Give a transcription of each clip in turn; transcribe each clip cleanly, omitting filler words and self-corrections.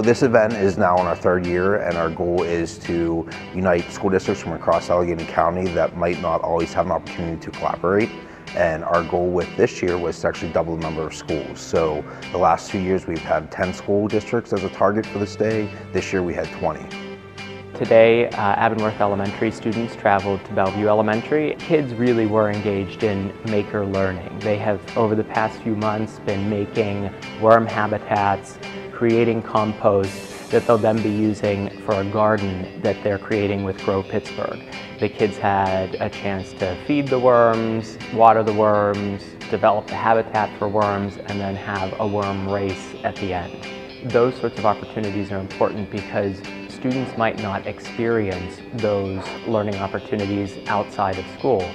This event is now in our third year, and our goal is to unite school districts from across Allegheny County that might not always have an opportunity to collaborate. And our goal with this year was to actually double the number of schools. So the last 2 years we've had 10 school districts as a target for this day. This year we had 20. Today, Avonworth Elementary students traveled to Bellevue Elementary. Kids really were engaged in maker learning. They have, over the past few months, been making worm habitats, creating compost that they'll then be using for a garden that they're creating with Grow Pittsburgh. The kids had a chance to feed the worms, water the worms, develop the habitat for worms, and then have a worm race at the end. Those sorts of opportunities are important because students might not experience those learning opportunities outside of school.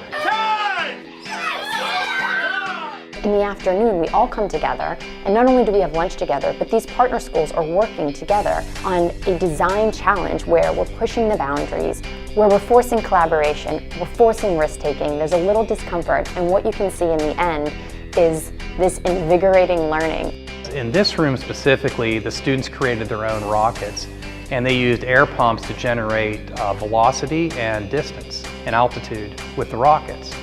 In the afternoon, we all come together, and not only do we have lunch together, but these partner schools are working together on a design challenge where we're pushing the boundaries, where we're forcing collaboration, we're forcing risk-taking, there's a little discomfort, and what you can see in the end is this invigorating learning. In this room specifically, the students created their own rockets, and they used air pumps to generate velocity and distance and altitude with the rockets.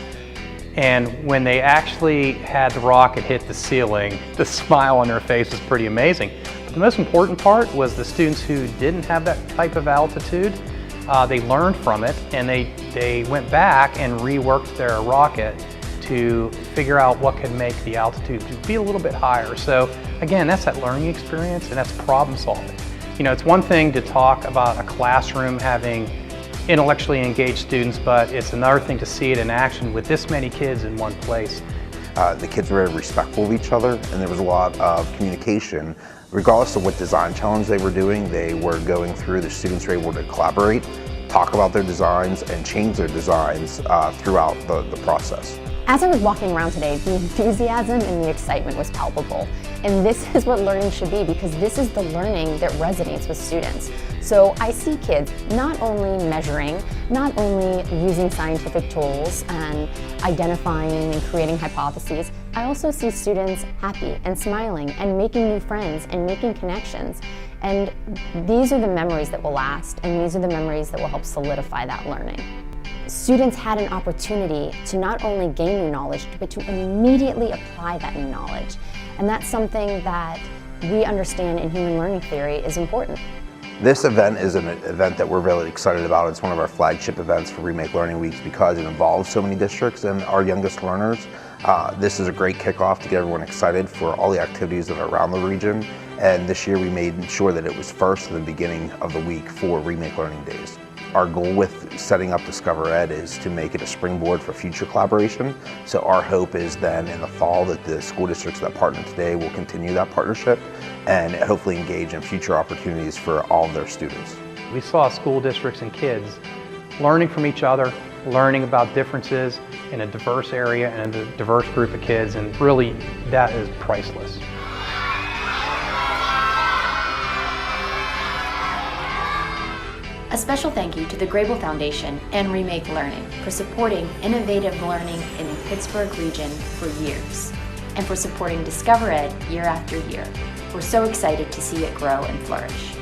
And when they actually had the rocket hit the ceiling, the smile on their face was pretty amazing. But the most important part was the students who didn't have that type of altitude, they learned from it, and they went back and reworked their rocket to figure out what could make the altitude to be a little bit higher. So again, that's that learning experience, and that's problem solving. You know, it's one thing to talk about a classroom having intellectually engaged students, but it's another thing to see it in action with this many kids in one place. The kids were very respectful of each other, and there was a lot of communication. Regardless of what design challenge they were doing, they were going through, the students were able to collaborate, talk about their designs, and change their designs throughout the process. As I was walking around today, the enthusiasm and the excitement was palpable. And this is what learning should be, because this is the learning that resonates with students. So I see kids not only measuring, not only using scientific tools and identifying and creating hypotheses, I also see students happy and smiling and making new friends and making connections. And these are the memories that will last, and these are the memories that will help solidify that learning. Students had an opportunity to not only gain new knowledge, but to immediately apply that new knowledge. And that's something that we understand in human learning theory is important. This event is an event that we're really excited about. It's one of our flagship events for Remake Learning Weeks because it involves so many districts and our youngest learners. This is a great kickoff to get everyone excited for all the activities that are around the region. And this year we made sure that it was first in the beginning of the week for Remake Learning Days. Our goal with setting up DiscoverED is to make it a springboard for future collaboration. So our hope is then in the fall that the school districts that partner today will continue that partnership and hopefully engage in future opportunities for all of their students. We saw school districts and kids learning from each other, learning about differences in a diverse area and a diverse group of kids, and really that is priceless. A special thank you to the Grable Foundation and Remake Learning for supporting innovative learning in the Pittsburgh region for years, and for supporting DiscoverED year after year. We're so excited to see it grow and flourish.